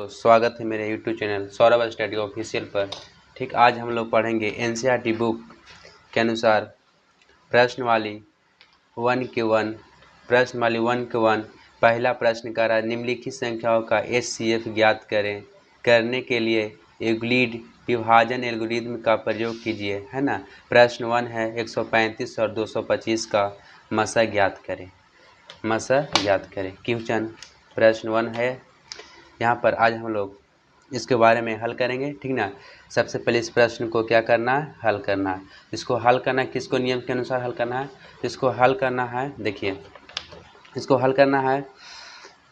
दोस्तों, स्वागत है मेरे YouTube channel Saurabh study official पर। ठीक, आज हम लोग पढ़ेंगे NCERT बुक के अनुसार प्रश्नवाली 1 के 1। प्रश्नवाली 1 के 1 पहला प्रश्न कर रहा है, निम्नलिखित संख्याओं का HCF ज्ञात करें। करने के लिए यूक्लिड विभाजन एल्गोरिथम का प्रयोग कीजिए, है ना। प्रश्न 1 है 135 और 225 का मसा ज्ञात करें। मसा ज्ञात करें। क्वेश्चन प्रश्न 1 है, यहाँ पर आज हम लोग इसके बारे में हल करेंगे, ठीक ना। सबसे पहले इस प्रश्न को क्या करना है, हल करना है। इसको हल करना है, किसको नियम के अनुसार हल करना है, इसको हल करना है। देखिए, इसको हल करना है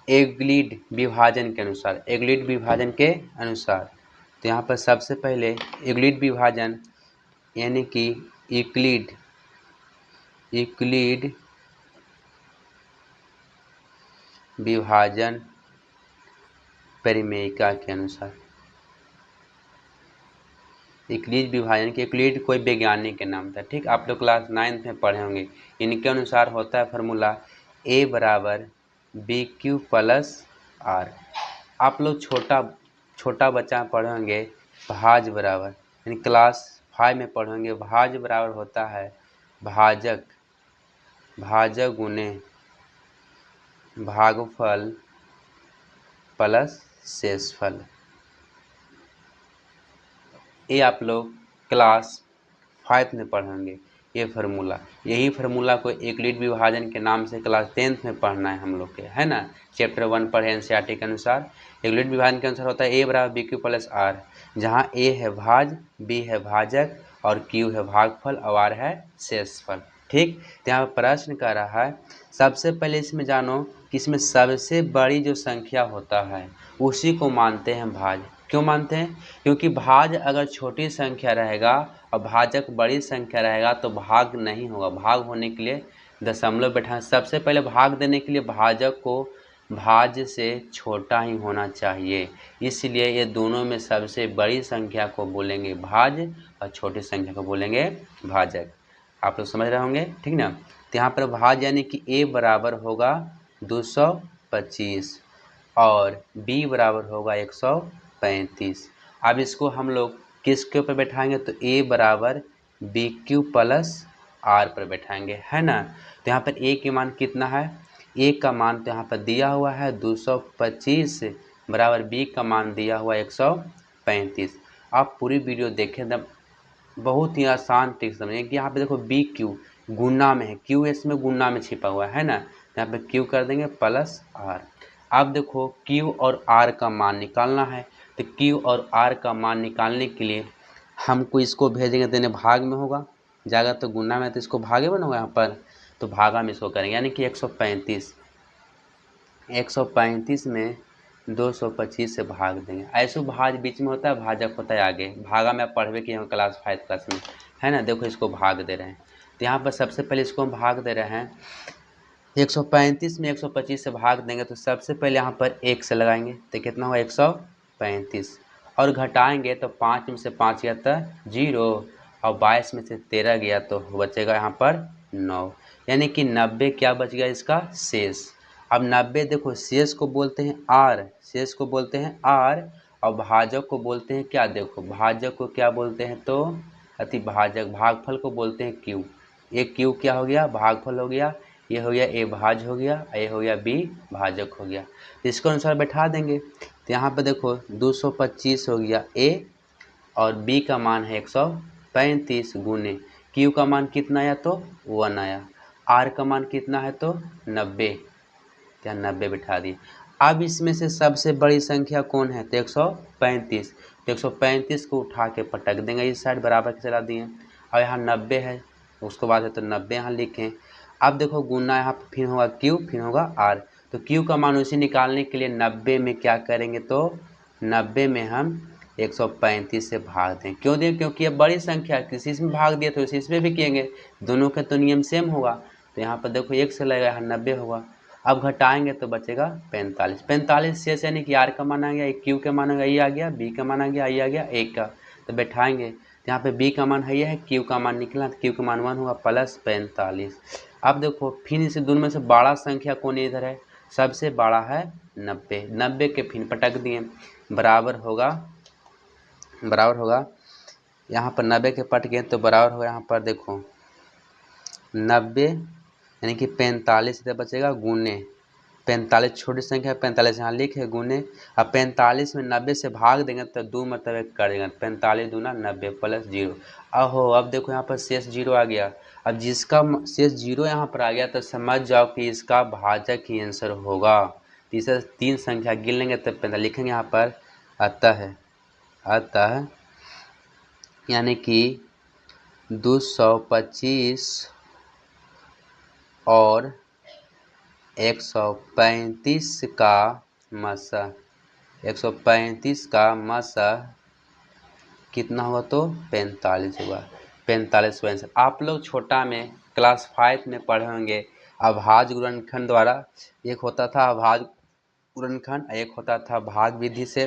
यूक्लिड विभाजन के अनुसार, यूक्लिड विभाजन के अनुसार। तो यहाँ पर सबसे पहले यूक्लिड विभाजन यानी कि यूक्लिड विभाजन परिमेयिका के अनुसार, यूक्लिड विभाजन के, यूक्लिड कोई वैज्ञानिक के नाम था, ठीक। आप लोग क्लास 9th में पढ़े होंगे। इनके अनुसार होता है फार्मूला A बराबर BQ प्लस R। आप लोग छोटा बच्चा पढ़े होंगे भाज बराबर, यानी क्लास 5 में पढ़े होंगे, भाज बराबर होता है भाजक गुने भागफल प्लस शेषफल। ये आप लोग क्लास 5 में पढ़ेंगे ये फार्मूला। यही फार्मूला को यूक्लिड विभाजन के नाम से क्लास 10th में पढ़ना है हम लोग के, है ना। चैप्टर 1 पढ़े NCERT के अनुसार। यूक्लिड विभाजन के अनुसार होता है A बराबर BQ प्लस R, जहाँ A है भाज, B है भाजक और Q है भागफल और R है शेषफल, ठीक। तो यहाँ प्रश्न कर रहा है, सबसे पहले इसमें जानो कि इसमें सबसे बड़ी जो संख्या होता है उसी को मानते हैं भाज। क्यों मानते हैं? क्योंकि भाज अगर छोटी संख्या रहेगा और भाजक बड़ी संख्या रहेगा तो भाग नहीं होगा। भाग होने के लिए दशमलव बैठा, सबसे पहले भाग देने के लिए भाजक को भाज से छोटा ही होना चाहिए, इसलिए ये दोनों में सबसे बड़ी संख्या को बोलेंगे भाज और छोटी संख्या को बोलेंगे भाजक। आप लोग समझ रहे होंगे, ठीक ना। तो यहाँ पर भाज यानी कि A बराबर होगा 225 और B बराबर होगा 135। अब इसको हम लोग किसके ऊपर बैठाएंगे, तो A बराबर BQ प्लस R पर बैठाएंगे, है ना। तो यहाँ पर A के मान कितना है, A का मान तो यहाँ पर दिया हुआ है 225 बराबर B का मान दिया हुआ 135। आप पूरी वीडियो देखें, एकदम बहुत ही आसान ट्रिक समझें कि यहाँ पे देखो BQ गुना में है, Q इसमें गुना में छिपा हुआ है ना। यहाँ पे Q कर देंगे प्लस R। अब देखो Q और R का मान निकालना है, तो Q और R का मान निकालने के लिए हमको इसको भेजेंगे तो इन्हें भाग में होगा, जाएगा तो गुना में, तो इसको भागे में होगा यहाँ पर, तो भागा में इसको करेंगे, यानी कि 135 में 225 से भाग देंगे। ऐसे भाज बीच में होता है, भाजक होता है आगे। भागा में आप पढ़वे किए हैं क्लास 5 क्लास में, है ना। देखो इसको भाग दे रहे हैं, तो यहाँ पर सबसे पहले इसको हम भाग दे रहे हैं। 135 में 125 से भाग देंगे तो सबसे पहले यहाँ पर 1 से लगाएंगे तो कितना हुआ 135, और घटाएंगे तो 5 में से 5 गया तो 0 और 22 में से 13 गया तो बचेगा यहाँ पर 9, यानी कि 90 क्या बच गया इसका शेष। अब 90 देखो शेष को बोलते हैं R, शेष को बोलते हैं R और भाजक को बोलते हैं क्या, देखो भाजक को क्या बोलते हैं तो अति भाजक, भागफल को बोलते हैं Q। एक Q क्या हो गया, भागफल हो गया, ये हो गया A भाज हो गया, ये हो गया B भाजक हो गया। इसको अनुसार बैठा देंगे, तो यहाँ पर देखो 225 हो गया A और B का मान है 135 गुने Q का मान कितना आया तो 1 आया, R का मान कितना है तो 90, क्या 90 बिठा दिए। अब इसमें से सबसे बड़ी संख्या कौन है तो 135, तो 135 को उठा के पटक देंगे इस साइड, बराबर के चला दिए, और यहाँ 90 है, उसके बाद है तो 90 यहाँ लिखें। अब देखो गुना यहाँ पर फिर होगा Q फिर होगा R, तो Q का मान उसे निकालने के लिए 90 में क्या करेंगे तो 90 में हम 135 से भाग दें। क्यों दें, क्योंकि ये बड़ी संख्या, किसी इसमें भाग दिया तो इसमें भी किएंगे, दोनों का तो नियम सेम होगा। तो यहाँ पर देखो 1 से लगेगा, यहाँ 90 होगा। अब घटाएंगे तो बचेगा 45 शेष, यानी कि R का मान आ गया, Q का मान आ गया, ये आ गया, B का मान आ गया, ये आ गया 1 का, तो बैठाएंगे तो यहाँ पे B का मान है, ये है, Q का मान निकला तो Q का मान 1 होगा प्लस 45। अब देखो फिर इसे दोनों में से बड़ा संख्या कौन इधर है, सबसे बड़ा है 90, 90 के फिर पटक दिए, बराबर होगा यहाँ पर 90 के पट गए तो बराबर होगा यहाँ पर देखो 90 यानी कि 45 इधर बचेगा गुने 45 छोटी संख्या 45 यहाँ लिखे गुने। अब 45 में 90 से भाग देंगे तो 2 मतलब कर देंगे 45 दूना 90 प्लस 0। अब देखो यहाँ पर शेष 0 आ गया। अब जिसका शेष 0 यहाँ पर आ गया तो समझ जाओ कि इसका भाजक ही आंसर होगा। तीसरा 3 संख्या गिन लेंगे तो 45 लिखेंगे यहाँ पर अतः यानी कि 225 और 135 का मसा 135 का मसा कितना हुआ तो 45 हुआ। 45 आंसर। आप लोग छोटा में क्लास 5 में पढ़े होंगे अभाज्य गुणनखंड द्वारा। एक होता था अभाज्य गुणनखंड, एक होता था भाग विधि से।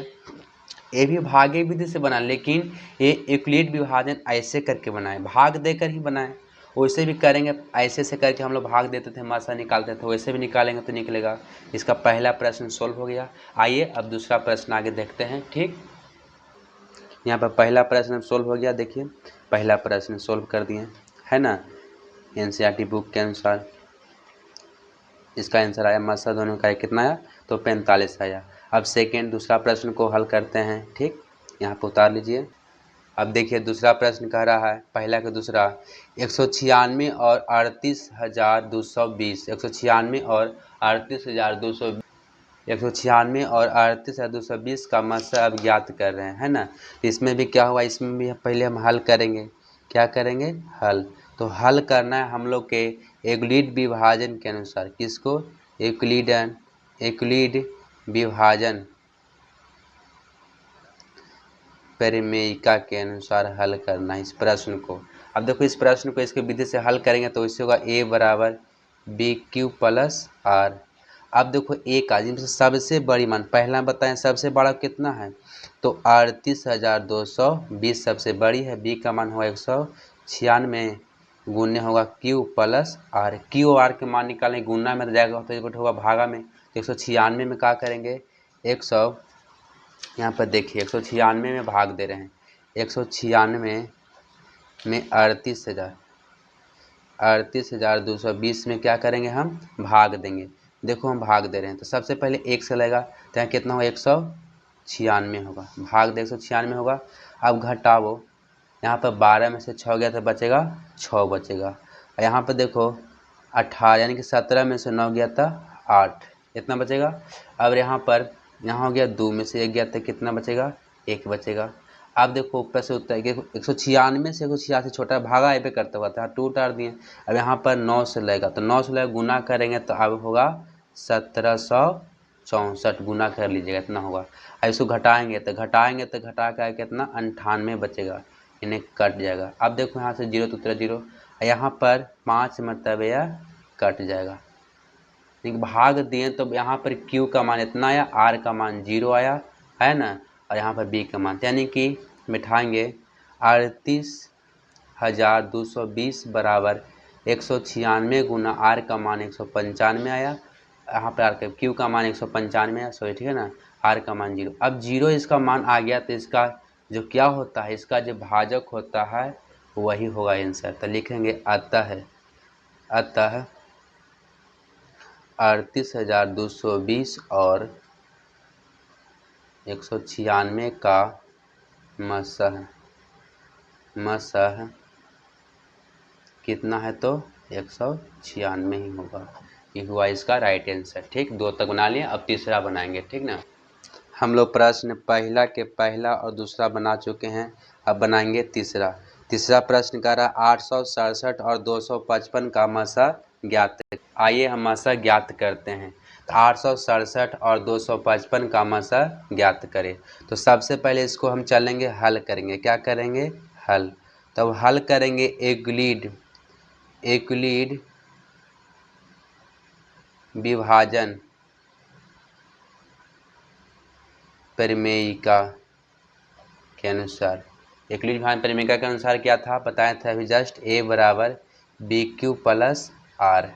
ये भी भागे विधि से बना, लेकिन ये यूक्लिड विभाजन ऐसे करके बनाए, भाग देकर ही बनाए। वैसे भी करेंगे, ऐसे से करके हम लोग भाग देते थे, मासा निकालते थे, वैसे भी निकालेंगे तो निकलेगा। इसका पहला प्रश्न सोल्व हो गया। आइए अब दूसरा प्रश्न आगे देखते हैं। ठीक, यहाँ पर पहला प्रश्न सोल्व हो गया। देखिए पहला प्रश्न सोल्व कर दिए है ना, एनसीईआरटी बुक के अनुसार। इसका आंसर आया मासा दोनों का कितना आया तो 45 आया। अब सेकेंड दूसरा प्रश्न को हल करते हैं। ठीक, यहाँ पर उतार लीजिए। अब देखिए दूसरा प्रश्न कह रहा है पहला का दूसरा 196 और 38,220 196 और 38,220 196 और 38,220 का मसा अब ज्ञात कर रहे हैं, है ना। तो इसमें भी क्या हुआ, इसमें भी पहले हम हल करेंगे। क्या करेंगे, हल। तो हल करना है हम लोग के यूक्लिड विभाजन के अनुसार। किसको, यूक्लिड विभाजन परिमेयिका के अनुसार हल करना है इस प्रश्न को। अब देखो इस प्रश्न को इसके विधि से हल करेंगे तो इससे होगा a बराबर बी क्यू प्लस आर। अब देखो a का जिनसे सबसे बड़ी मान पहला बताएं सबसे बड़ा कितना है तो 38,220 सबसे बड़ी है। b का मान होगा 196 गुने होगा q प्लस आर। q और r के मान निकालें गुना में तो जाएगा तो होगा भागा में। तो 196 में क्या करेंगे 100, यहाँ पर देखिए 196 में भाग दे रहे हैं। 196 में 38,220 में क्या करेंगे हम भाग देंगे। देखो हम भाग दे रहे हैं तो सबसे पहले 1 से लगेगा तो यहाँ कितना होगा 196 होगा, भाग दे 196 होगा। अब घटाओ, यहाँ पर 12 में से 6 गया तो बचेगा 6 बचेगा। यहाँ पर देखो 18 यानी कि 17 में से 9 गया था 8, इतना बचेगा। अब यहाँ पर यहाँ हो गया 2 में से 1 गया तो कितना बचेगा 1 बचेगा। अब देखो ऊपर से उत्तर 196 से 186 छोटा भागा ये पे करते हुआ था 2 उतार दिए। अब यहाँ पर 9 से लगेगा तो 9 से लगेगा गुना करेंगे तो अब होगा 1764 गुना कर लीजिएगा इतना होगा। अब इसको घटाएंगे तो घटा कर कितना 98 बचेगा, इन्हें कट जाएगा। अब देखो यहाँ से 0 तो उतरा 0, यहाँ पर 5 मतलब यह कट जाएगा। भाग दिए तो यहाँ पर Q का मान इतना आया, R का मान 0 आया, है ना, और यहाँ पर B का मान यानी कि मिठाएंगे 38,220 बराबर 196 गुना R का मान 195 आया, यहाँ पर Q का मान 195 आया, सॉरी ठीक है ना, R का मान 0। अब 0 इसका मान आ गया तो इसका जो क्या होता है, इसका जो भाजक होता है वही होगा आंसर। तो लिखेंगे अतः 38,220 और 196 का मसह कितना है तो 196 ही होगा। ये हुआ इसका राइट आंसर। ठीक, 2 तक बना लिए, अब तीसरा बनाएंगे। ठीक ना, हम लोग प्रश्न पहला के पहला और दूसरा बना चुके हैं, अब बनाएंगे तीसरा। तीसरा प्रश्न कह रहा है 867 और 255 का मसा ज्ञात। आइए हम मसा ज्ञात करते हैं। 867 और 255 का मसा ज्ञात करें। तो सबसे पहले इसको हम चलेंगे हल करेंगे। क्या करेंगे, हल। तब हल करेंगे यूक्लिड विभाजन परिमेयिका के अनुसार। यूक्लिड विभाजन परिमेयिका के अनुसार क्या था बताया था अभी जस्ट, a बराबर बी क्यू प्लस आर।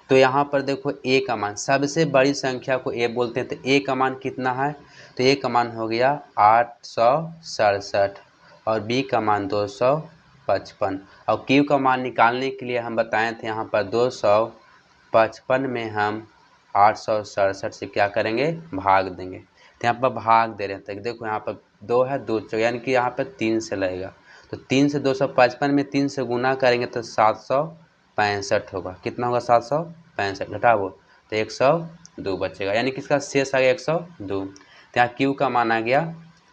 तो यहाँ पर देखो a का मान, सबसे बड़ी संख्या को a बोलते हैं, तो a का मान कितना है तो ए का मान हो गया 867 और बी का मान 255। और क्यू का मान निकालने के लिए हम बताए थे यहाँ पर 255 में हम 867 से क्या करेंगे, भाग देंगे। तो यहाँ पर भाग दे रहे हैं, देखो यहाँ पर 2 है, 2 चौक यानी कि यहाँ पर 3 से लगेगा। तो 3 से 255 में 3 से गुना करेंगे तो 765 होगा। कितना होगा, 765 घटाओ तो 102 बचेगा, यानी कि इसका शेष आ गया 102। तो यहाँ क्यू का मान आ गया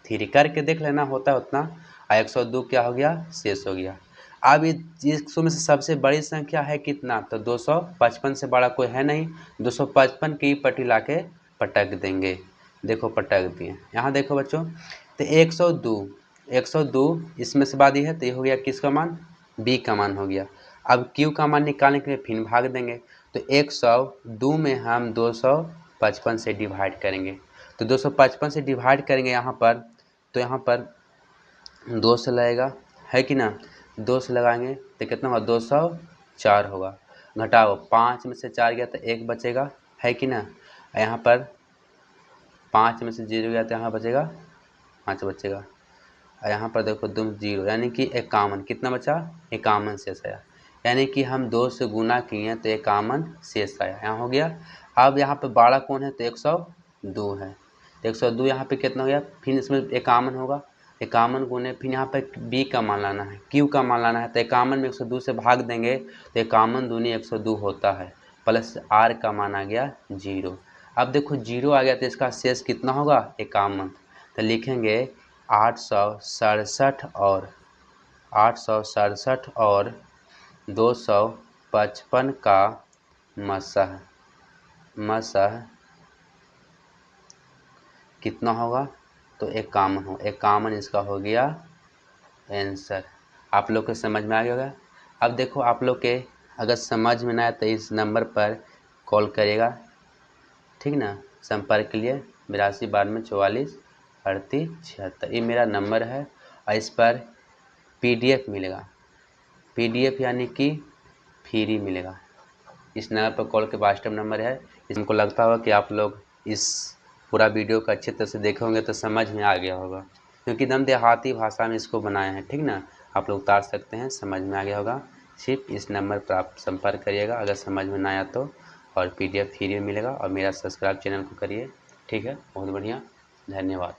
3, करके देख लेना होता है उतना। 102 क्या हो गया, शेष हो गया। अब इस में से सबसे बड़ी संख्या है कितना, तो 255 से बड़ा कोई है नहीं। 255 की पट्टी लाके पटक देंगे। देखो पटक दिए, यहाँ देखो बच्चों, तो 102 इसमें से बाद है, तो ये हो गया किसका मान, बी का मान हो गया। अब क्यू का मान निकालने के लिए फिर भाग देंगे। तो 102 में हम 255 से डिवाइड करेंगे। तो 255 से डिवाइड करेंगे यहाँ पर, तो यहाँ पर 2 से लगेगा, है कि ना। 2 से लगाएंगे तो कितना होगा, 204 होगा। घटाओ 5 में से 4 गया तो 1 बचेगा, है कि ना। यहाँ पर 5 में से 0 गया तो यहाँ बचेगा 5 बचेगा। और यहाँ पर देखो 2 0 यानी कि 51। कितना बचा, 51 शेष आया। यानी कि हम 2 से गुना किए तो 51 शेष आया, यहाँ हो गया। अब यहाँ पे बड़ा कौन है, तो 102 है। 102 यहाँ पे कितना हो गया, फिर इसमें 51 होगा। 51 गुने फिर यहाँ पे बी का मान लाना है, क्यू का मान लाना है। तो 51 में 102 से भाग देंगे तो 51 दूनी 102 होता है, प्लस आर का मान आ गया 0। अब देखो 0 आ गया तो इसका शेष कितना होगा, 51। तो लिखेंगे 867 और 255 का मसह कितना होगा, तो 51 हो। 51 इसका हो गया आंसर। आप लोग को समझ में आ गया होगा। अब देखो आप लोग के अगर समझ में ना आए तो इस नंबर पर कॉल करिएगा, ठीक ना। संपर्क के लिए 82 92 44 38 76, ये मेरा नंबर है। और इस पर PDF मिलेगा, PDF यानी कि फ्री मिलेगा। इस नंबर पर कॉल के व्हाट्सएप नंबर है। इसको लगता होगा कि आप लोग इस पूरा वीडियो को अच्छे तरह से देखे होंगे तो समझ में आ गया होगा, क्योंकि एकदम देहाती भाषा में इसको बनाए हैं, ठीक ना। आप लोग उतार सकते हैं, समझ में आ गया होगा। सिर्फ इस नंबर पर आप संपर्क करिएगा अगर समझ में ना आया तो, और PDF फ्री में मिलेगा। और मेरा सब्सक्राइब चैनल को करिए, ठीक है। बहुत बढ़िया, धन्यवाद।